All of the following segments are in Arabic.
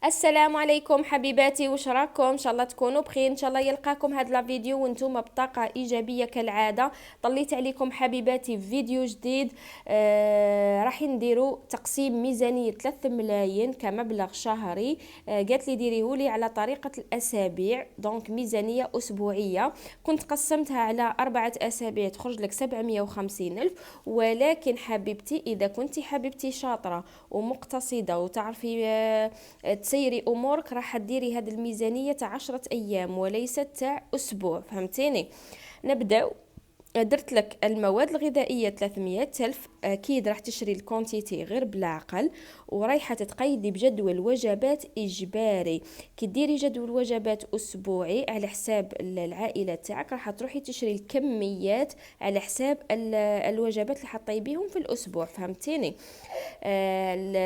السلام عليكم حبيباتي، واش راكم؟ ان شاء الله تكونوا بخير، ان شاء الله يلقاكم هذا الفيديو وانتم بطاقه ايجابيه كالعاده. طليت عليكم حبيباتي في فيديو جديد. راح نديروا تقسيم ميزانيه 3 ملايين كمبلغ شهري. قالت لي ديريهولي على طريقه الاسابيع، دونك ميزانيه اسبوعيه. كنت قسمتها على 4 اسابيع تخرج لك 750 الف. ولكن حبيبتي اذا كنتي حبيبتي شاطره ومقتصده وتعرفي تسيري امورك، راح ديري هذه الميزانيه تاع 10 ايام وليست تاع اسبوع، فهمتيني؟ نبداو. درت لك المواد الغذائيه 300 الف، اكيد راح تشري الكونتيتي غير بالعقل، ورايحه تتقيدي بجدول وجبات اجباري. كي ديري جدول وجبات اسبوعي على حساب العائله تاعك، راح تروحي تشري الكميات على حساب الوجبات اللي حطيبيهم في الاسبوع، فهمتيني؟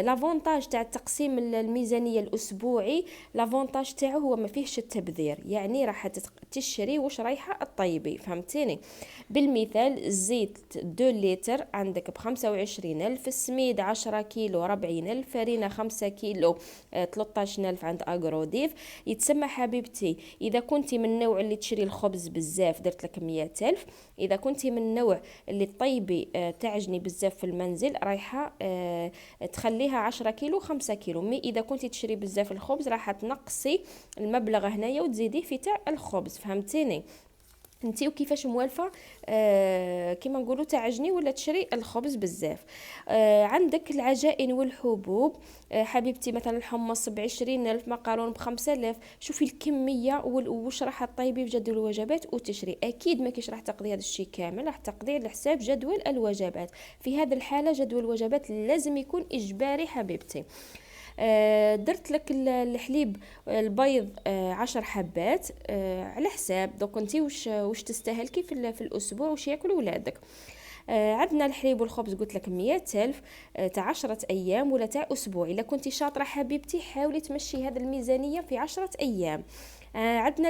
لافونتاج تاع تقسيم الميزانيه الاسبوعي، لافونتاج تاعو هو ما فيهش التبذير، يعني راح تشري واش رايحه الطيبي، فهمتيني؟ بالمثال الزيت 2 لتر عندك ب25 ألف، السميد 10 كيلو 40 ألف، فرينة 5 كيلو 13 ألف عند أغروديف. يتسمى حبيبتي إذا كنتي من النوع اللي تشري الخبز بزاف درت لك 100 ألف. إذا كنتي من النوع اللي طيبي تعجني بزاف في المنزل، رايحة تخليها 10 كيلو 5 كيلو. مي إذا كنتي تشري بزاف الخبز راح تنقصي المبلغ هنايا وتزيديه في تاع الخبز، فهمتيني؟ انتي وكيفاش موالفه كيما نقولوا تعجني ولا تشري الخبز بزاف. عندك العجائن والحبوب. حبيبتي مثلا الحمص ب20 ألف، مقارون ب5 ألاف. شوفي الكميه واش راح تطيبي في جدول الوجبات وتشري. اكيد ما كيش راح تقضي هذا الشيء كامل، راح تقضيه على حساب جدول الوجبات. في هذه الحاله جدول الوجبات لازم يكون اجباري حبيبتي. درت لك الحليب البيض 10 حبات، على حساب دوك انتي واش تستهلكي في الاسبوع، واش ياكلوا ولادك. عندنا الحليب والخبز قلت لك 100 ألف، تاع 10 أيام ولا تاع أسبوع. إلا كنتي شاطرة حبيبتي حاولي تمشي هذه الميزانية في 10 أيام. عندنا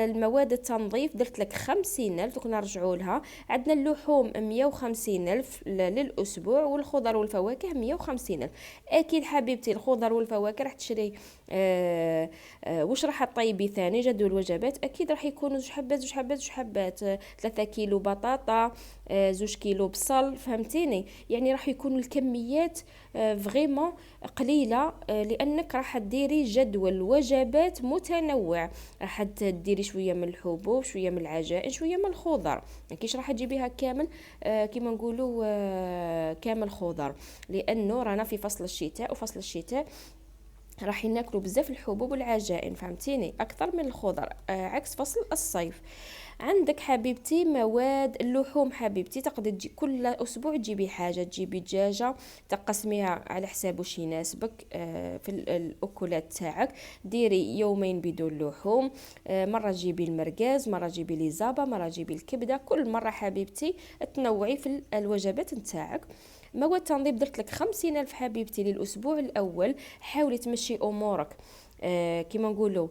المواد التنظيف درت لك 50 ألف، دوك نرجعوا لها. عندنا اللحوم 150 ألف للأسبوع، والخضر والفواكه 150 ألف. أكيد حبيبتي الخضر والفواكه راح تشري. واش راح تطيبي ثاني جدول وجبات؟ أكيد راح يكونوا زوج حبات زوج حبات زوج حبات، 3 كيلو بطاطا، 2 كيلو بصل، فهمتيني؟ يعني راح يكونوا الكميات فريمون قليله، لانك راح ديري جدول وجبات متنوع. راح تديري شويه من الحبوب، شويه من العجائن، شويه من الخضر. مكيش راح تجيبيها كامل، كيما نقولوا كامل خضر، لانه رانا في فصل الشتاء، وفصل الشتاء راح ناكلوا بزاف الحبوب والعجائن، فهمتيني؟ اكثر من الخضر، عكس فصل الصيف. عندك حبيبتي مواد اللحوم. حبيبتي تقدر تجي كل اسبوع تجيبي حاجه، تجيبي دجاجه تقسميها على حساب واش يناسبك في الاكلات تاعك. ديري يومين بدون لحوم، مره تجيبي المرقاز، مره تجيبي لي زابا، مره تجيبي الكبده، كل مره حبيبتي تنوعي في الوجبات نتاعك. مواد تنظيف درت لك 50 ألف حبيبتي للأسبوع الأول. حاولي تمشي أمورك كيما نقولوا.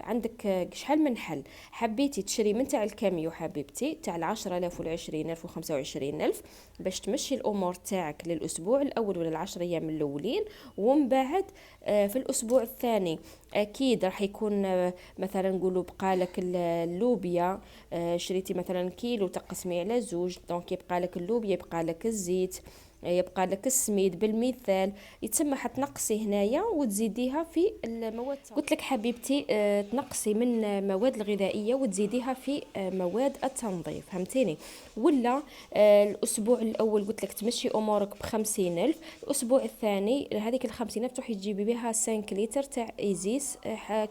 عندك شحال من حل. حبيتي تشري من تاع الكاميو حبيبتي تاع 10 ألاف و20 ألف و25 ألف، باش تمشي الأمور تاعك للأسبوع الأول ولا 10 أيام الأولين. ومن بعد في الأسبوع الثاني أكيد راح يكون مثلا نقولوا بقالك اللوبيا، شريتي مثلا كيلو تقسمي على زوج، دونك يبقى لك اللوبيا، يبقى لك الزيت، يبقى لك السميد بالمثال. يتسمى حتنقصي هنايا وتزيديها في المواد. قلت لك حبيبتي تنقصي من المواد الغذائيه وتزيديها في مواد التنظيف، فهمتيني؟ ولا الاسبوع الاول قلت لك تمشي امورك ب50 ألف. الاسبوع الثاني هذيك ال50 ألف تروحي تجيبي بها 5 لتر تاع ايزيس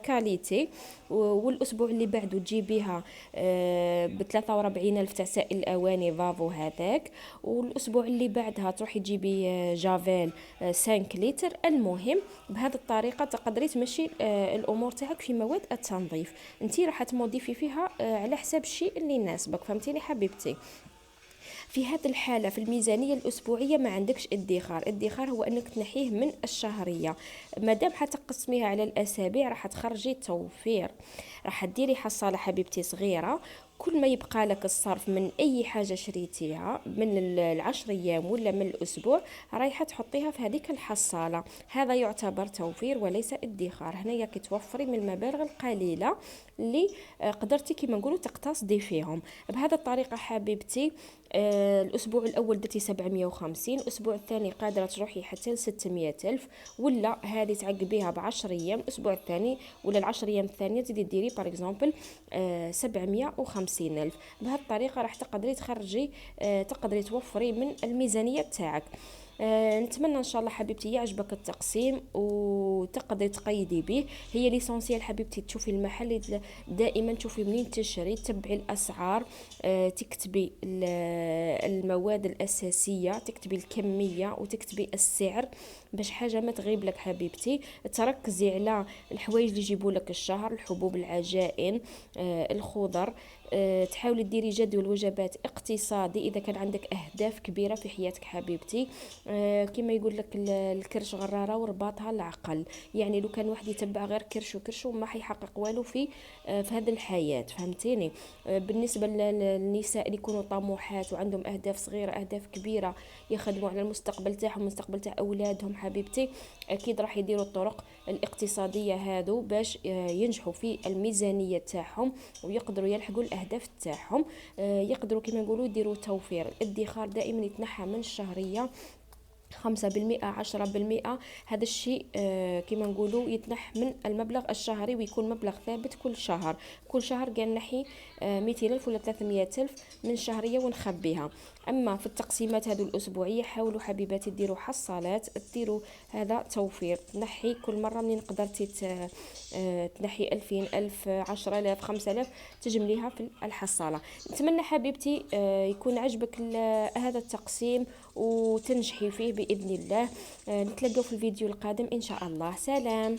كاليتي. والاسبوع اللي بعده تجيبيها ب43 ألف تاع سائل الاواني فافو هذاك. والاسبوع اللي بعدها تروحي تجيبي جافيل 5 لتر. المهم بهذه الطريقه تقدري تمشي الامور تاعك في مواد التنظيف. انتي راح تموديفي فيها على حساب الشيء اللي يناسبك، فهمتيني حبيبتي؟ في هذه الحالة في الميزانية الأسبوعية ما عندكش ادخار. ادخار هو أنك تنحيه من الشهرية. مادام حتقسميها على الأسابيع راح تخرجي توفير. راح تديري حصالة حبيبتي صغيرة، كل ما يبقى لك الصرف من اي حاجه شريتيها من العشر ايام ولا من الاسبوع، رايحه تحطيها في هذيك الحصاله. هذا يعتبر توفير وليس ادخار. هنايا كتوفري من المبالغ القليله اللي قدرتي كما نقولوا تقتصدي فيهم. بهذا الطريقه حبيبتي، الاسبوع الاول درتي 750، الاسبوع الثاني قادره تروحي حتى ل 600 الف، ولا هذه تعقبيها ب 10 ايام، الاسبوع الثاني ولا العشر ايام الثانيه تزيدي ديري باغ اكزومبل 750 الف. بهذه الطريقه راح تقدري تخرجي، تقدري توفري من الميزانيه تاعك. نتمنى ان شاء الله حبيبتي يعجبك التقسيم وتقدري تقيدي به. هي ليسونسيال حبيبتي تشوفي المحل دائما، تشوفي منين تشري، تتبعي الاسعار، تكتبي المواد الاساسيه، تكتبي الكميه وتكتبي السعر باش حاجه ما تغيب لك حبيبتي. تركزي على الحوايج اللي يجيبوا لك الشهر، الحبوب، العجائن، الخضر. تحاولي ديري جدول وجبات اقتصادي اذا كان عندك اهداف كبيره في حياتك حبيبتي. كما يقول لك الكرش غراره ورباطها العقل. يعني لو كان واحد يتبع غير كرش وكرش ما حيحقق والو في هذه الحياه، فهمتيني؟ بالنسبه للنساء اللي يكونوا طموحات وعندهم اهداف صغيره اهداف كبيره، يخدموا على المستقبل تاعهم المستقبل تاع اولادهم حبيبتي، اكيد راح يديروا الطرق الاقتصاديه هادو باش ينجحوا في الميزانيه تاعهم ويقدروا يلحقوا الاهداف تاعهم. يقدروا كما نقولوا يديروا توفير. الادخار دائما يتنحى من الشهريه 5%، 10%. هذا الشيء كما نقولوا يتنح من المبلغ الشهري ويكون مبلغ ثابت كل شهر. كل شهر قال نحي 200 ألف ولا 300 ألف من الشهرية ونخبيها. أما في التقسيمات هذو الأسبوعية حاولوا حبيباتي ديروا حصالات، ديروا هذا توفير. تنحي كل مرة من قدرتي تنحي 2000 ألف 10,000 5,000 تجمليها في الحصالة. نتمنى حبيبتي يكون عجبك هذا التقسيم وتنجحي فيه بإذن الله. نتلاقوا في الفيديو القادم إن شاء الله. سلام.